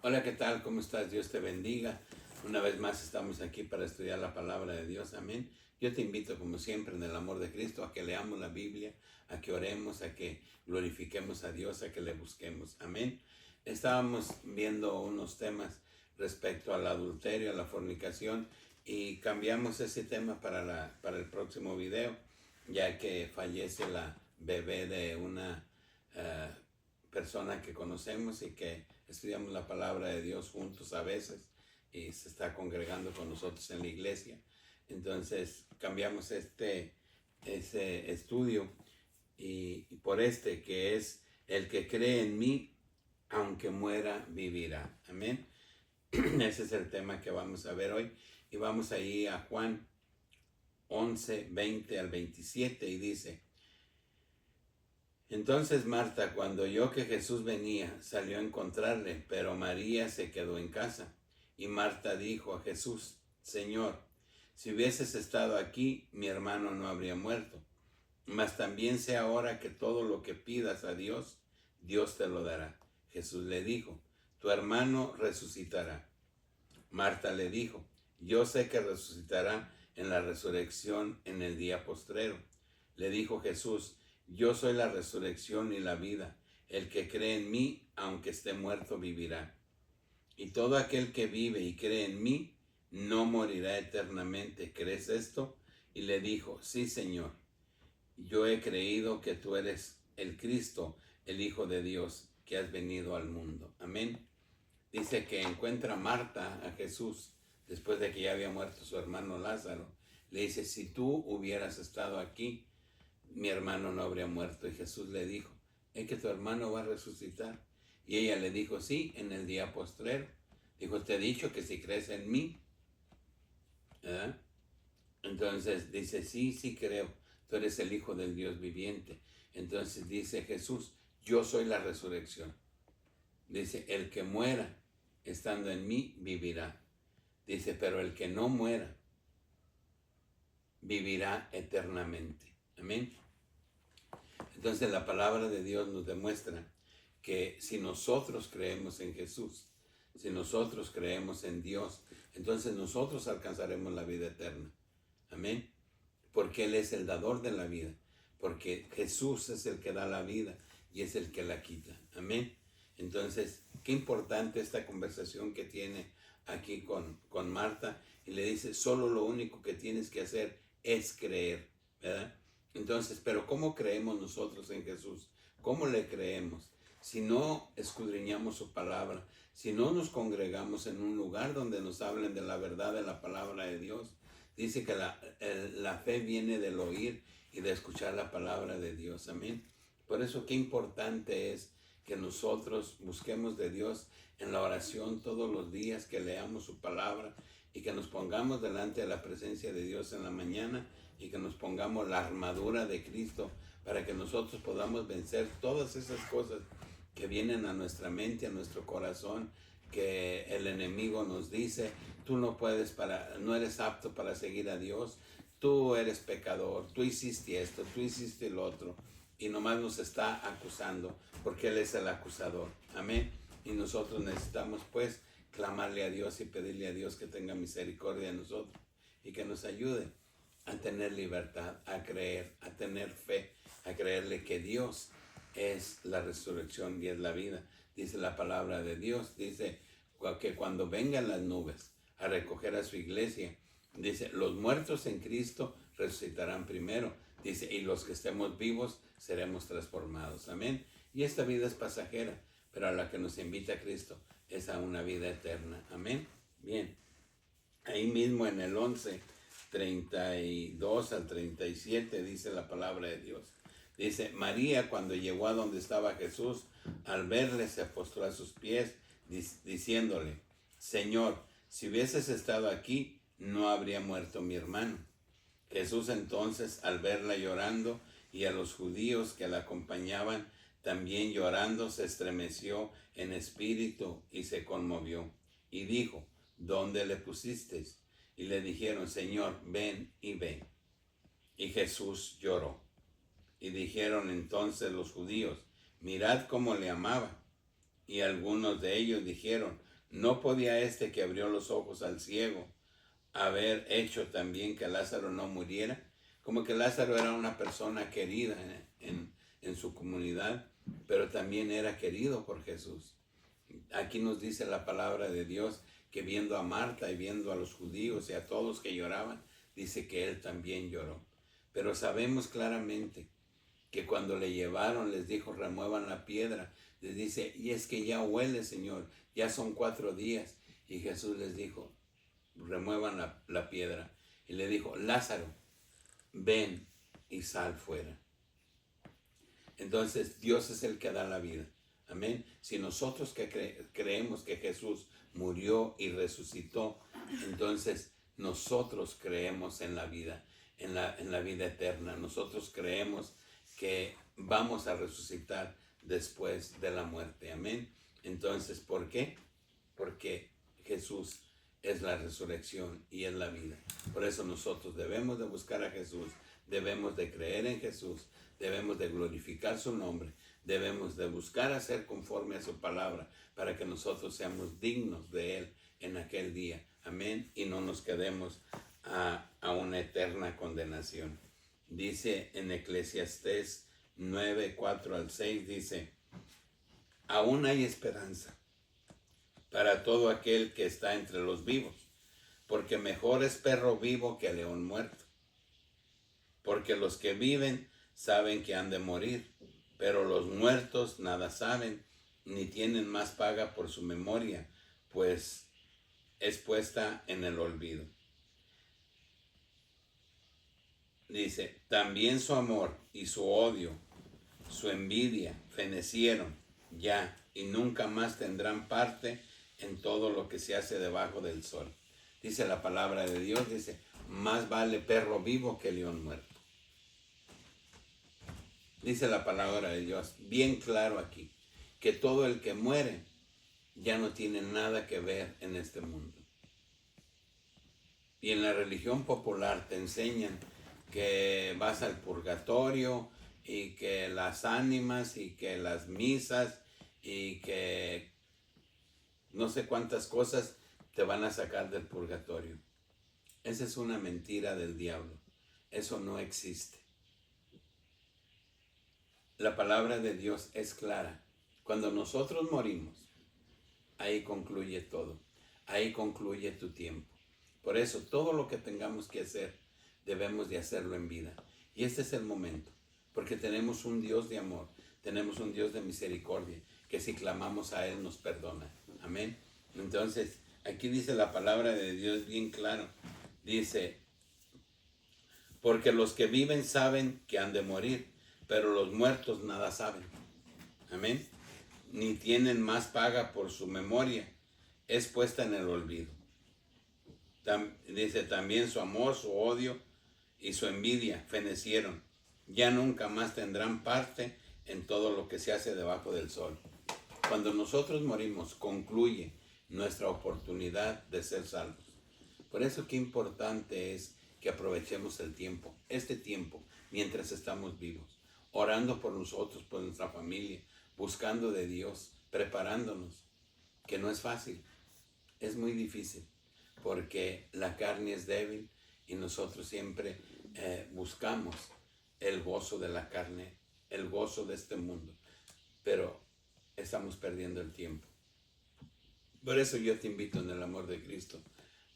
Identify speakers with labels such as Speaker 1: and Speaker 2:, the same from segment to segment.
Speaker 1: Hola, ¿qué tal? ¿Cómo estás? Dios te bendiga. Una vez más estamos aquí para estudiar la palabra de Dios. Amén. Yo te invito, como siempre, en el amor de Cristo, a que leamos la Biblia, a que oremos, a que glorifiquemos a Dios, a que le busquemos. Amén. Estábamos viendo unos temas respecto al adulterio, a la fornicación, y cambiamos ese tema para el próximo video, ya que fallece la bebé de una persona que conocemos y que estudiamos la palabra de Dios juntos a veces y se está congregando con nosotros en la iglesia. Entonces cambiamos ese estudio y por que es: el que cree en mí, aunque muera, vivirá. Amén. Ese es el tema que vamos a ver hoy, y vamos ahí a Juan 11, 20 al 27, y dice: Entonces Marta, cuando oyó que Jesús venía, salió a encontrarle, pero María se quedó en casa. Y Marta dijo a Jesús: Señor, si hubieses estado aquí, mi hermano no habría muerto. Mas también sé ahora que todo lo que pidas a Dios, Dios te lo dará. Jesús le dijo: Tu hermano resucitará. Marta le dijo: Yo sé que resucitará en la resurrección en el día postrero. Le dijo Jesús: Yo soy la resurrección y la vida. El que cree en mí, aunque esté muerto, vivirá. Y todo aquel que vive y cree en mí, no morirá eternamente. ¿Crees esto? Y le dijo: Sí, Señor. Yo he creído que tú eres el Cristo, el Hijo de Dios, que has venido al mundo. Amén. Dice que encuentra Marta a Jesús después de que ya había muerto su hermano Lázaro. Le dice: si tú hubieras estado aquí, mi hermano no habría muerto. Y Jesús le dijo: es que tu hermano va a resucitar. Y ella le dijo: sí, en el día postrero. Dijo: te he dicho que si crees en mí. ¿Eh? Entonces dice: sí, sí creo. Tú eres el Hijo del Dios viviente. Entonces dice Jesús: yo soy la resurrección. Dice: el que muera estando en mí vivirá. Dice: pero el que no muera vivirá eternamente. Amén. Entonces la palabra de Dios nos demuestra que si nosotros creemos en Jesús, si nosotros creemos en Dios, entonces nosotros alcanzaremos la vida eterna. Amén. Porque Él es el dador de la vida. Porque Jesús es el que da la vida y es el que la quita. Amén. Entonces, qué importante esta conversación que tiene aquí con Marta, y le dice: solo lo único que tienes que hacer es creer, ¿verdad? Entonces, pero ¿cómo creemos nosotros en Jesús? ¿Cómo le creemos? Si no escudriñamos su palabra, si no nos congregamos en un lugar donde nos hablen de la verdad de la palabra de Dios. Dice que la fe viene del oír y de escuchar la palabra de Dios. Amén. Por eso qué importante es que nosotros busquemos de Dios en la oración todos los días, que leamos su palabra y que nos pongamos delante de la presencia de Dios en la mañana, y que nos pongamos la armadura de Cristo para que nosotros podamos vencer todas esas cosas que vienen a nuestra mente, a nuestro corazón, que el enemigo nos dice: tú no eres apto para seguir a Dios, tú eres pecador, tú hiciste esto, tú hiciste lo otro, y nomás nos está acusando, porque Él es el acusador. Amén. Y nosotros necesitamos pues clamarle a Dios y pedirle a Dios que tenga misericordia de nosotros y que nos ayude a tener libertad, a creer, a tener fe, a creerle que Dios es la resurrección y es la vida. Dice la palabra de Dios, dice que cuando vengan las nubes a recoger a su iglesia, dice: los muertos en Cristo resucitarán primero. Dice: y los que estemos vivos seremos transformados. Amén. Y esta vida es pasajera, pero a la que nos invita Cristo es a una vida eterna. Amén. Bien. Ahí mismo en el 11, 32 al 37 dice la palabra de Dios. Dice: María, cuando llegó a donde estaba Jesús, al verle se postró a sus pies, diciéndole: Señor, si hubieses estado aquí, no habría muerto mi hermano. Jesús entonces, al verla llorando, y a los judíos que la acompañaban también llorando, se estremeció en espíritu y se conmovió. Y dijo: ¿dónde le pusisteis? Y le dijeron: Señor, ven y ve. Y Jesús lloró. Y dijeron entonces los judíos: mirad cómo le amaba. Y algunos de ellos dijeron: ¿No podía este que abrió los ojos al ciego haber hecho también que Lázaro no muriera? Como que Lázaro era una persona querida en su comunidad, pero también era querido por Jesús. Aquí nos dice la palabra de Dios que viendo a Marta y viendo a los judíos y a todos que lloraban, dice que él también lloró. Pero sabemos claramente que cuando le llevaron les dijo, remuevan la piedra. Les dice, y es que ya huele, Señor, ya son 4 días. Y Jesús les dijo, remuevan la piedra. Y le dijo, Lázaro, ven y sal fuera. Entonces Dios es el que da la vida. Amén. Si nosotros que creemos que Jesús murió y resucitó, entonces nosotros creemos en la vida, en la vida eterna. Nosotros creemos que vamos a resucitar después de la muerte. Amén. Entonces, ¿por qué? Porque Jesús es la resurrección y es la vida. Por eso nosotros debemos de buscar a Jesús, debemos de creer en Jesús, debemos de glorificar su nombre, debemos de buscar hacer conforme a su palabra para que nosotros seamos dignos de Él en aquel día. Amén. Y no nos quedemos a una eterna condenación. Dice en Eclesiastés 9, 4 al 6, dice, aún hay esperanza para todo aquel que está entre los vivos, porque mejor es perro vivo que león muerto. Porque los que viven saben que han de morir, pero los muertos nada saben, ni tienen más paga por su memoria, pues es puesta en el olvido. Dice, también su amor y su odio, su envidia, fenecieron ya, y nunca más tendrán parte en todo lo que se hace debajo del sol. Dice la palabra de Dios, dice, más vale perro vivo que león muerto. Dice la palabra de Dios, bien claro aquí, que todo el que muere ya no tiene nada que ver en este mundo. Y en la religión popular te enseñan que vas al purgatorio y que las ánimas y que las misas y que no sé cuántas cosas te van a sacar del purgatorio. Esa es una mentira del diablo. Eso no existe. La palabra de Dios es clara. Cuando nosotros morimos, ahí concluye todo. Ahí concluye tu tiempo. Por eso, todo lo que tengamos que hacer, debemos de hacerlo en vida. Y este es el momento, porque tenemos un Dios de amor, tenemos un Dios de misericordia, que si clamamos a Él nos perdona. Amén. Entonces, aquí dice la palabra de Dios bien claro. Dice, porque los que viven saben que han de morir, pero los muertos nada saben. Amén. Ni tienen más paga por su memoria, es puesta en el olvido. Dice, también su amor, su odio y su envidia fenecieron. Ya nunca más tendrán parte en todo lo que se hace debajo del sol. Cuando nosotros morimos, concluye nuestra oportunidad de ser salvos. Por eso qué importante es que aprovechemos el tiempo, este tiempo, mientras estamos vivos, orando por nosotros, por nuestra familia, buscando de Dios, preparándonos, que no es fácil, es muy difícil, porque la carne es débil y nosotros siempre buscamos el gozo de la carne, el gozo de este mundo, pero estamos perdiendo el tiempo. Por eso yo te invito en el amor de Cristo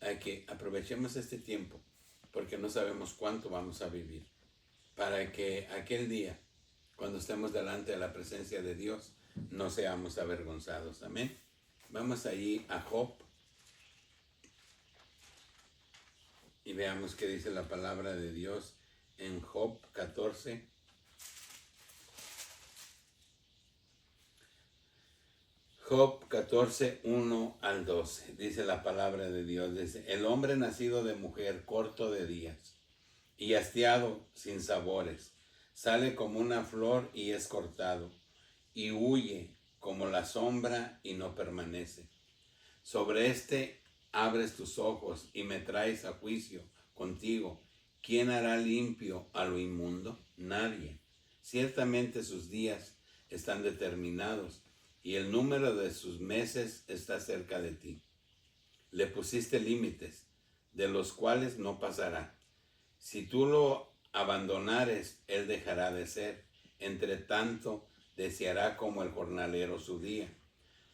Speaker 1: a que aprovechemos este tiempo, porque no sabemos cuánto vamos a vivir, para que aquel día, cuando estemos delante de la presencia de Dios, no seamos avergonzados. Amén. Vamos allí a Job y veamos qué dice la palabra de Dios en Job 14. Job 14, 1 al 12. Dice la palabra de Dios. Dice, el hombre nacido de mujer, corto de días y hastiado, sin sabores, sale como una flor y es cortado, y huye como la sombra y no permanece. Sobre este abres tus ojos y me traes a juicio contigo. ¿Quién hará limpio a lo inmundo? Nadie. Ciertamente sus días están determinados y el número de sus meses está cerca de ti. Le pusiste límites, de los cuales no pasará. Si tú lo abandonares, él dejará de ser. Entre tanto, deseará como el jornalero su día.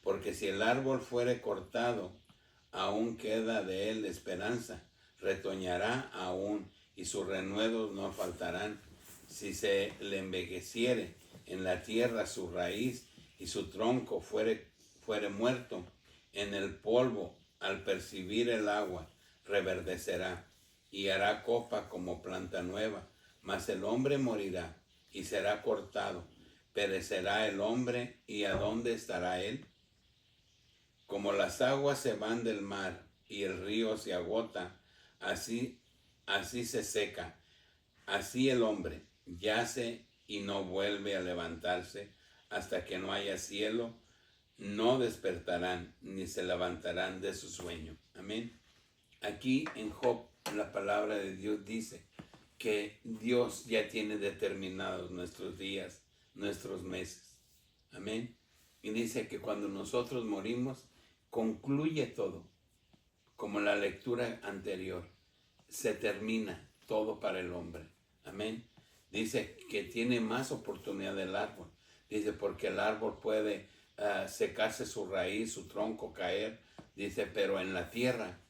Speaker 1: Porque si el árbol fuere cortado, aún queda de él esperanza. Retoñará aún, y sus renuevos no faltarán. Si se le envejeciere en la tierra su raíz, y su tronco fuere muerto, en el polvo, al percibir el agua, reverdecerá, y hará copa como planta nueva. Mas el hombre morirá, y será cortado. Perecerá el hombre, ¿y a dónde estará él? Como las aguas se van del mar, y el río se agota, así se seca. Así el hombre yace y no vuelve a levantarse, hasta que no haya cielo, no despertarán, ni se levantarán de su sueño. Amén. Aquí en Job, la palabra de Dios dice que Dios ya tiene determinados nuestros días, nuestros meses. Amén. Y dice que cuando nosotros morimos, concluye todo, como la lectura anterior. Se termina todo para el hombre. Amén. Dice que tiene más oportunidad del árbol. Dice, porque el árbol puede secarse su raíz, su tronco caer. Dice, pero en la tierra,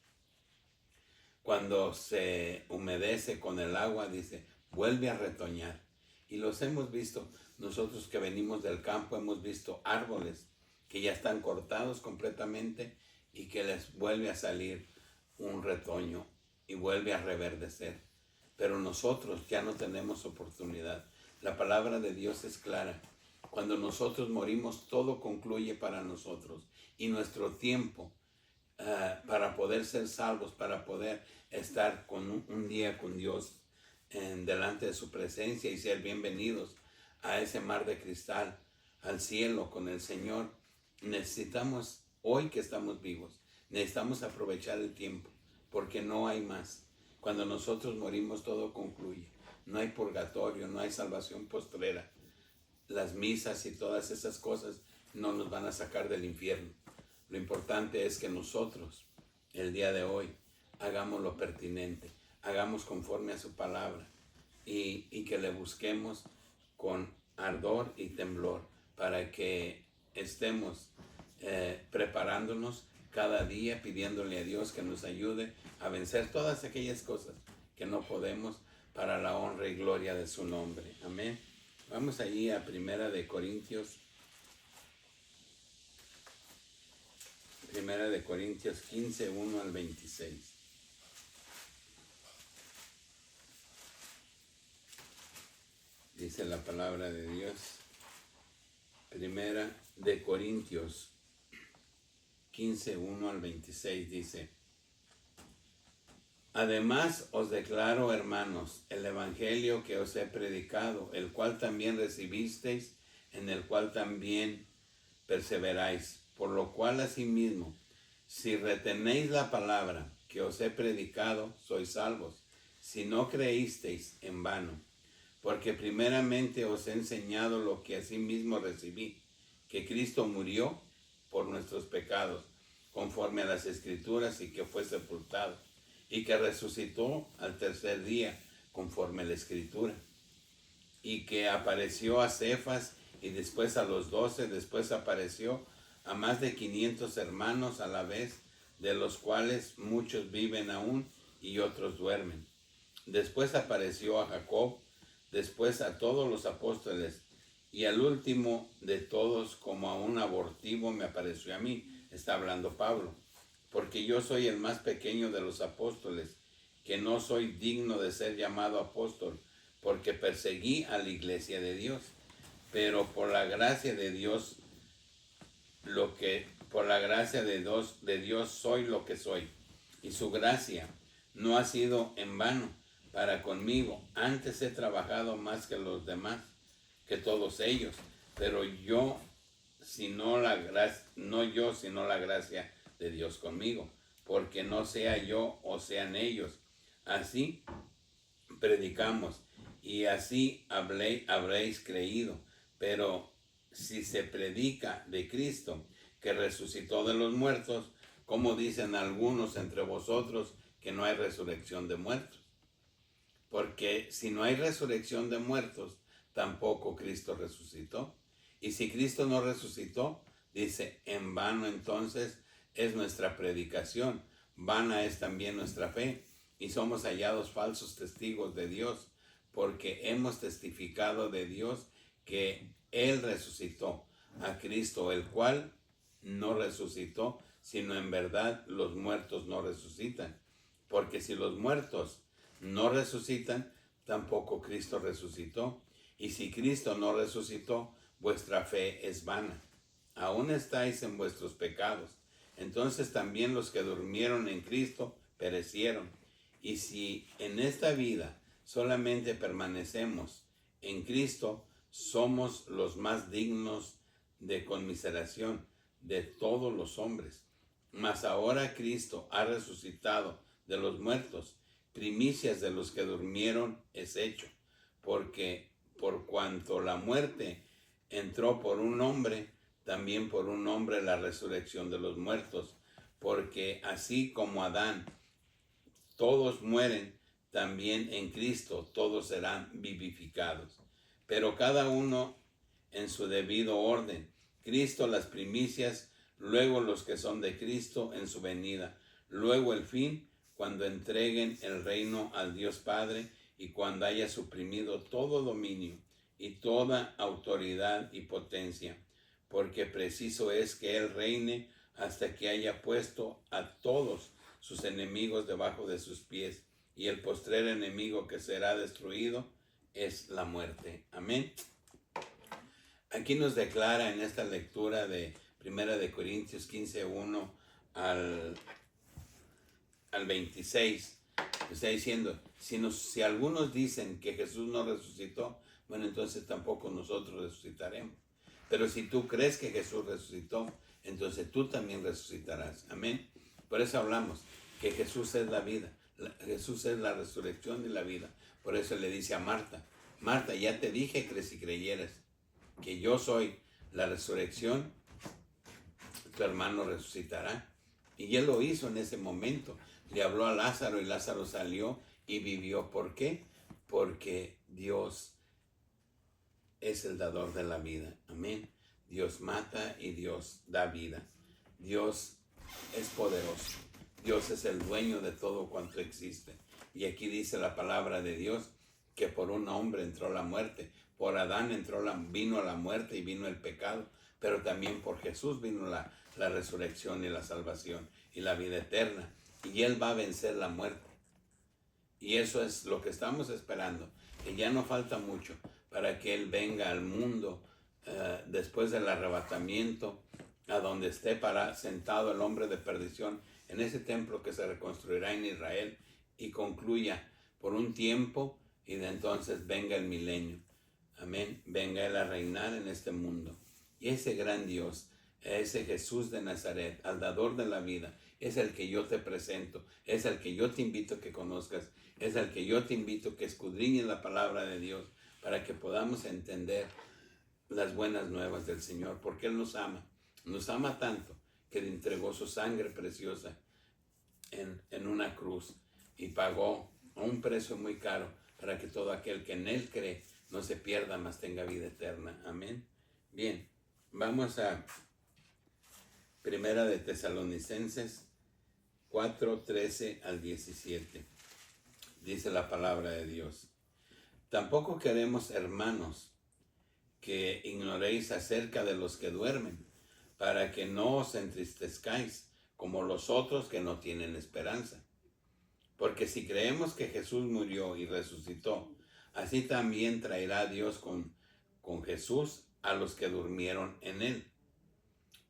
Speaker 1: cuando se humedece con el agua, dice, vuelve a retoñar. Y los hemos visto, nosotros que venimos del campo, hemos visto árboles que ya están cortados completamente y que les vuelve a salir un retoño y vuelve a reverdecer. Pero nosotros ya no tenemos oportunidad. La palabra de Dios es clara. Cuando nosotros morimos, todo concluye para nosotros. Y nuestro tiempo para poder ser salvos, para poder estar con un día con Dios delante de su presencia y ser bienvenidos a ese mar de cristal, al cielo con el Señor, necesitamos, hoy que estamos vivos, necesitamos aprovechar el tiempo, porque no hay más. Cuando nosotros morimos, todo concluye. No hay purgatorio, no hay salvación postrera. Las misas y todas esas cosas no nos van a sacar del infierno. Lo importante es que nosotros, el día de hoy, hagamos lo pertinente, hagamos conforme a su palabra y que le busquemos con ardor y temblor para que estemos preparándonos cada día, pidiéndole a Dios que nos ayude a vencer todas aquellas cosas que no podemos, para la honra y gloria de su nombre. Amén. Vamos allí a Primera de Corintios 15, 1 al 26. Dice la palabra de Dios. Primera de Corintios 15, 1 al 26 dice: Además os declaro, hermanos, el evangelio que os he predicado, el cual también recibisteis, en el cual también perseveráis, por lo cual asimismo, si retenéis la palabra que os he predicado, sois salvos, si no creísteis en vano. Porque primeramente os he enseñado lo que asimismo recibí, que Cristo murió por nuestros pecados, conforme a las Escrituras, y que fue sepultado, y que resucitó al tercer día, conforme a la Escritura, y que apareció a Cefas, y después a los 12, después apareció a más de 500 hermanos a la vez, de los cuales muchos viven aún y otros duermen. Después apareció a Jacob, después a todos los apóstoles, y al último de todos, como a un abortivo, me apareció a mí. Está hablando Pablo. Porque yo soy el más pequeño de los apóstoles, que no soy digno de ser llamado apóstol, porque perseguí a la iglesia de Dios. Pero por la gracia de Dios, de Dios soy lo que soy. Y su gracia no ha sido en vano para conmigo. Antes he trabajado más que los demás, que todos ellos. Pero no yo, sino la gracia de Dios conmigo. Porque no sea yo o sean ellos. Así predicamos y así habréis creído. Pero si se predica de Cristo, que resucitó de los muertos, como dicen algunos entre vosotros que no hay resurrección de muertos. Porque si no hay resurrección de muertos, tampoco Cristo resucitó. Y si Cristo no resucitó, dice, en vano entonces es nuestra predicación, vana es también nuestra fe, y somos hallados falsos testigos de Dios, porque hemos testificado de Dios que Él resucitó a Cristo, el cual no resucitó, sino en verdad los muertos no resucitan. Porque si los muertos no resucitan, tampoco Cristo resucitó. Y si Cristo no resucitó, vuestra fe es vana. Aún estáis en vuestros pecados. Entonces también los que durmieron en Cristo perecieron. Y si en esta vida solamente permanecemos en Cristo, somos los más dignos de conmiseración de todos los hombres. Mas ahora Cristo ha resucitado de los muertos, primicias de los que durmieron es hecho, porque por cuanto la muerte entró por un hombre, también por un hombre la resurrección de los muertos, porque así como Adán todos mueren, también en Cristo todos serán vivificados, pero cada uno en su debido orden. Cristo las primicias, luego los que son de Cristo en su venida, luego el fin, cuando entreguen el reino al Dios Padre y cuando haya suprimido todo dominio y toda autoridad y potencia, porque preciso es que Él reine hasta que haya puesto a todos sus enemigos debajo de sus pies, y el postrer enemigo que será destruido es la muerte. Amén. Aquí nos declara en esta lectura de 1 de Corintios 15:1 al 26, está diciendo, si algunos dicen que Jesús no resucitó, bueno, entonces tampoco nosotros resucitaremos. Pero si tú crees que Jesús resucitó, entonces tú también resucitarás. Amén. Por eso hablamos que Jesús es la vida. Jesús es la resurrección y la vida. Por eso le dice a Marta, Marta, ya te dije que si creyeras que yo soy la resurrección, tu hermano resucitará. Y él lo hizo en ese momento. Le habló a Lázaro y Lázaro salió y vivió. ¿Por qué? Porque Dios es el dador de la vida. Amén. Dios mata y Dios da vida. Dios es poderoso. Dios es el dueño de todo cuanto existe. Y aquí dice la palabra de Dios que por un hombre entró la muerte. Por Adán vino la muerte y vino el pecado. Pero también por Jesús vino la resurrección y la salvación y la vida eterna. Y Él va a vencer la muerte. Y eso es lo que estamos esperando. Que ya no falta mucho para que Él venga al mundo después del arrebatamiento, a donde esté sentado el hombre de perdición en ese templo que se reconstruirá en Israel y concluya por un tiempo, y de entonces venga el milenio. Amén. Venga Él a reinar en este mundo. Y ese gran Dios, ese Jesús de Nazaret, al dador de la vida, es el que yo te presento, es el que yo te invito a que conozcas, es el que yo te invito a que escudriñes la palabra de Dios para que podamos entender las buenas nuevas del Señor, porque Él nos ama tanto que le entregó su sangre preciosa en una cruz y pagó a un precio muy caro para que todo aquel que en Él cree no se pierda, mas tenga vida eterna. Amén. Bien, vamos a Primera de Tesalonicenses 4:13 al 17. Dice la palabra de Dios. Tampoco queremos, hermanos, que ignoréis acerca de los que duermen, para que no os entristezcáis como los otros que no tienen esperanza. Porque si creemos que Jesús murió y resucitó, así también traerá Dios con Jesús a los que durmieron en Él.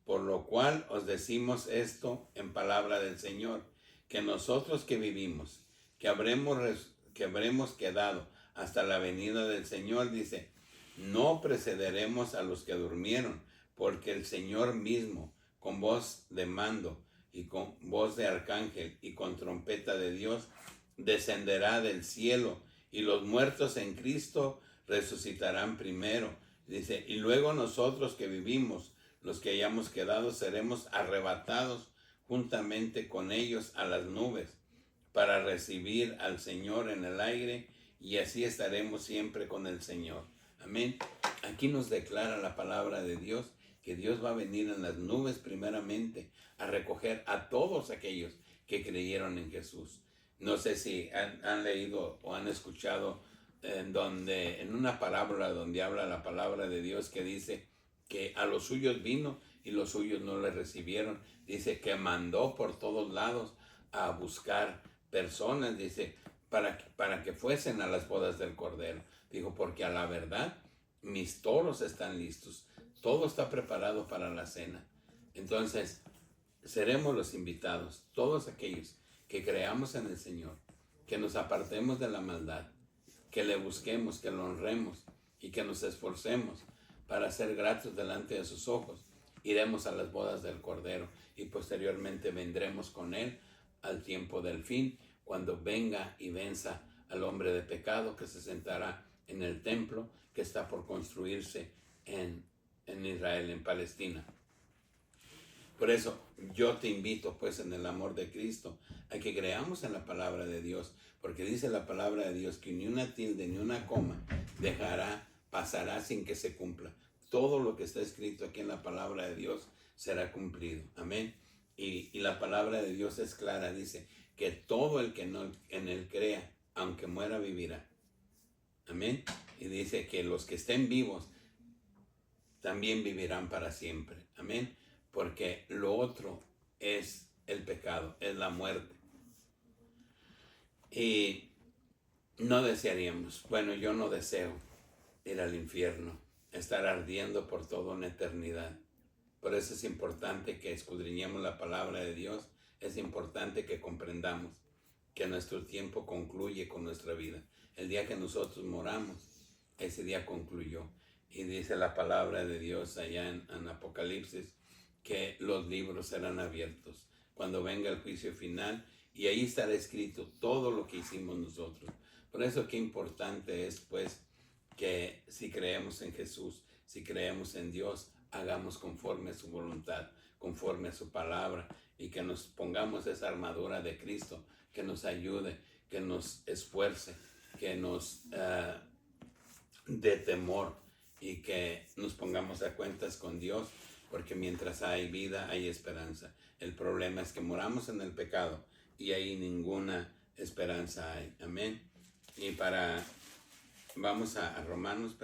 Speaker 1: Por lo cual os decimos esto en palabra del Señor, que nosotros que vivimos, que habremos quedado hasta la venida del Señor, dice, no precederemos a los que durmieron, porque el Señor mismo, con voz de mando y con voz de arcángel y con trompeta de Dios, descenderá del cielo, y los muertos en Cristo resucitarán primero. Dice, y luego nosotros que vivimos, los que hayamos quedado, seremos arrebatados juntamente con ellos a las nubes para recibir al Señor en el aire, y así estaremos siempre con el Señor. Amén. Aquí nos declara la palabra de Dios que Dios va a venir en las nubes primeramente a recoger a todos aquellos que creyeron en Jesús. No sé si han leído o han escuchado en una parábola donde habla la palabra de Dios, que dice que a los suyos vino y los suyos no le recibieron. Dice que mandó por todos lados a buscar personas, dice, para que fuesen a las bodas del Cordero. Dijo, porque a la verdad mis toros están listos, todo está preparado para la cena. Entonces seremos los invitados, todos aquellos que creamos en el Señor, que nos apartemos de la maldad, que le busquemos, que lo honremos y que nos esforcemos para ser gratos delante de sus ojos. Iremos a las bodas del Cordero y posteriormente vendremos con Él al tiempo del fin, cuando venga y venza al hombre de pecado que se sentará en el templo que está por construirse en Israel, en Palestina. Por eso yo te invito, pues, en el amor de Cristo, a que creamos en la palabra de Dios, porque dice la palabra de Dios que ni una tilde ni una coma pasará sin que se cumpla. Todo lo que está escrito aquí en la palabra de Dios será cumplido. Amén. Y la palabra de Dios es clara, dice que todo el que en él crea, aunque muera, vivirá. Amén. Y dice que los que estén vivos también vivirán para siempre. Amén. Porque lo otro es el pecado, es la muerte. Y no desearíamos, bueno, yo no deseo ir al infierno, estar ardiendo por toda una eternidad. Por eso es importante que escudriñemos la palabra de Dios. Es importante que comprendamos que nuestro tiempo concluye con nuestra vida. El día que nosotros moramos, ese día concluyó. Y dice la palabra de Dios allá en Apocalipsis que los libros serán abiertos cuando venga el juicio final, y ahí estará escrito todo lo que hicimos nosotros. Por eso qué importante es, pues, que si creemos en Jesús, si creemos en Dios, hagamos conforme a su voluntad, conforme a su palabra, y que nos pongamos esa armadura de Cristo, que nos ayude, que nos esfuerce, que nos dé temor, y que nos pongamos a cuentas con Dios, porque mientras hay vida hay esperanza. El problema es que moramos en el pecado y ahí ninguna esperanza hay. Amén. Y vamos a Romanos,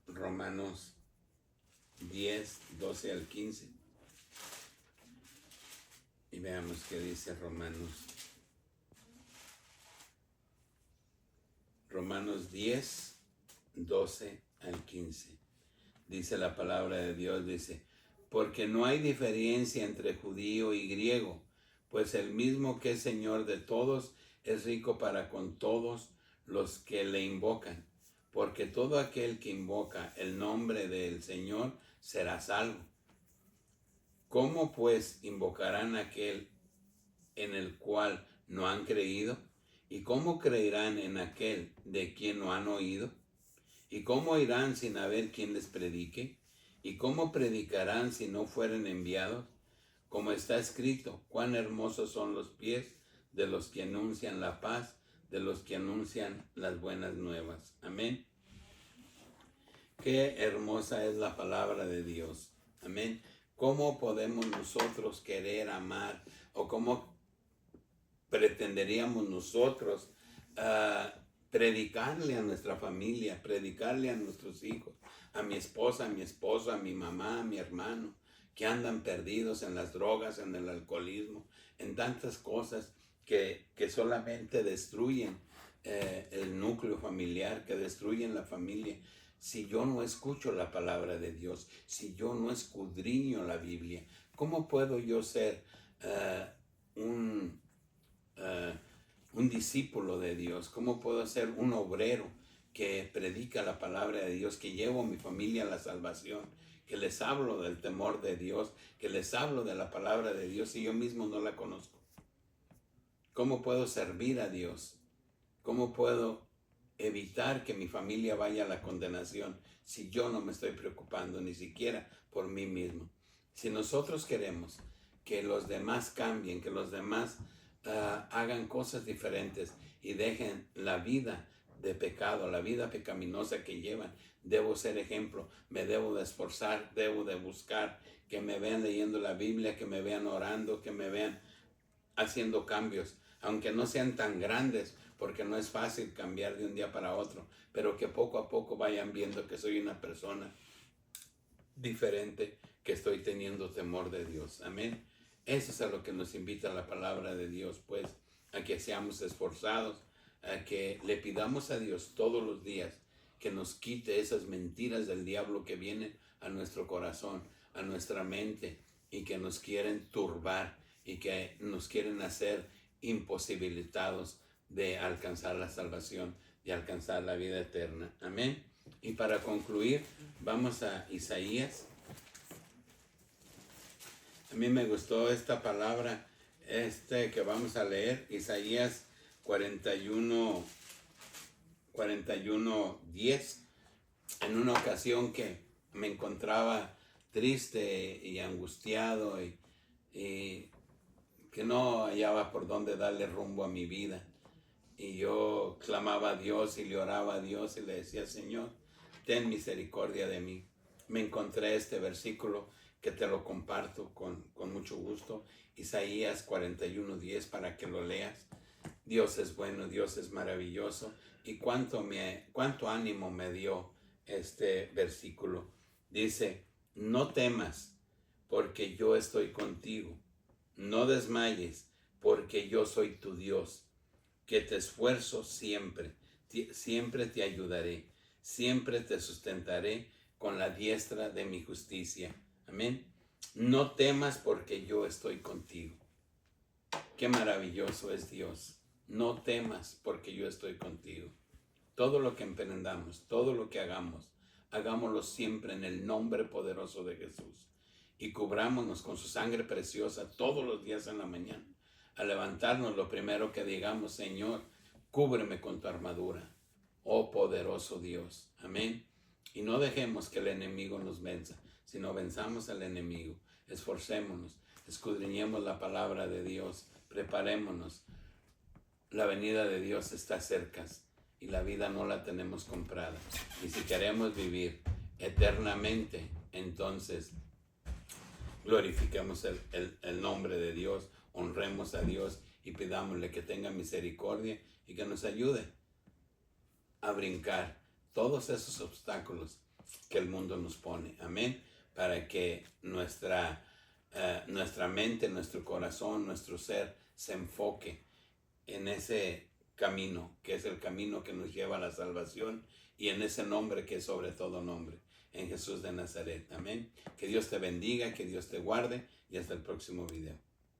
Speaker 1: Romanos 10, 12 al 15. Y veamos qué dice Romanos 10, 12 al 15. Dice la palabra de Dios, dice, porque no hay diferencia entre judío y griego, pues el mismo que es Señor de todos es rico para con todos los que le invocan, porque todo aquel que invoca el nombre del Señor será salvo. ¿Cómo pues invocarán aquel en el cual no han creído? ¿Y cómo creerán en aquel de quien no han oído? ¿Y cómo irán sin haber quien les predique? ¿Y cómo predicarán si no fueren enviados? Como está escrito, cuán hermosos son los pies de los que anuncian la paz, de los que anuncian las buenas nuevas. Amén. Qué hermosa es la palabra de Dios. Amén. ¿Cómo podemos nosotros querer amar, o cómo pretenderíamos nosotros predicarle a nuestra familia, predicarle a nuestros hijos, a mi esposa, a mi esposo, a mi mamá, a mi hermano, que andan perdidos en las drogas, en el alcoholismo, en tantas cosas que solamente destruyen el núcleo familiar, que destruyen la familia? Si yo no escucho la palabra de Dios, si yo no escudriño la Biblia, ¿cómo puedo yo ser un discípulo de Dios? ¿Cómo puedo ser un obrero que predica la palabra de Dios, que llevo a mi familia a la salvación, que les hablo del temor de Dios, que les hablo de la palabra de Dios y yo mismo no la conozco? ¿Cómo puedo servir a Dios? ¿Cómo puedo evitar que mi familia vaya a la condenación si yo no me estoy preocupando ni siquiera por mí mismo. Si nosotros queremos que los demás cambien, que los demás hagan cosas diferentes y dejen la vida de pecado, la vida pecaminosa que llevan, debo ser ejemplo, me debo de esforzar, debo de buscar que me vean leyendo la Biblia, que me vean orando, que me vean haciendo cambios, aunque no sean tan grandes, porque no es fácil cambiar de un día para otro, pero que poco a poco vayan viendo que soy una persona diferente, que estoy teniendo temor de Dios. Amén. Eso es a lo que nos invita la palabra de Dios, pues, a que seamos esforzados, a que le pidamos a Dios todos los días que nos quite esas mentiras del diablo que vienen a nuestro corazón, a nuestra mente, y que nos quieren turbar y que nos quieren hacer imposibilitados de alcanzar la salvación, de alcanzar la vida eterna. Amén. Y para concluir, vamos a Isaías. A mí me gustó esta palabra, que vamos a leer, Isaías 41:10. En una ocasión que me encontraba triste y angustiado y que no hallaba por dónde darle rumbo a mi vida. Y yo clamaba a Dios y le oraba a Dios y le decía, Señor, ten misericordia de mí. Me encontré este versículo que te lo comparto con mucho gusto, Isaías 41:10, para que lo leas. Dios es bueno, Dios es maravilloso, y cuánto ánimo me dio este versículo. Dice, no temas, porque yo estoy contigo. No desmayes, porque yo soy tu Dios, que te esfuerzo siempre, siempre te ayudaré, siempre te sustentaré con la diestra de mi justicia. Amén. No temas, porque yo estoy contigo. Qué maravilloso es Dios. No temas, porque yo estoy contigo. Todo lo que emprendamos, todo lo que hagamos, hagámoslo siempre en el nombre poderoso de Jesús. Y cubrámonos con su sangre preciosa todos los días en la mañana. Al levantarnos, lo primero que digamos, Señor, cúbreme con tu armadura, oh poderoso Dios. Amén. Y no dejemos que el enemigo nos venza, sino venzamos al enemigo. Esforcémonos, escudriñemos la palabra de Dios, preparémonos. La venida de Dios está cerca y la vida no la tenemos comprada. Y si queremos vivir eternamente, entonces glorifiquemos el nombre de Dios, honremos a Dios y pidámosle que tenga misericordia y que nos ayude a brincar todos esos obstáculos que el mundo nos pone. Amén. Para que nuestra mente, nuestro corazón, nuestro ser se enfoque en ese camino, que es el camino que nos lleva a la salvación, y en ese nombre que es sobre todo nombre, en Jesús de Nazaret. Amén. Que Dios te bendiga, que Dios te guarde, y hasta el próximo video.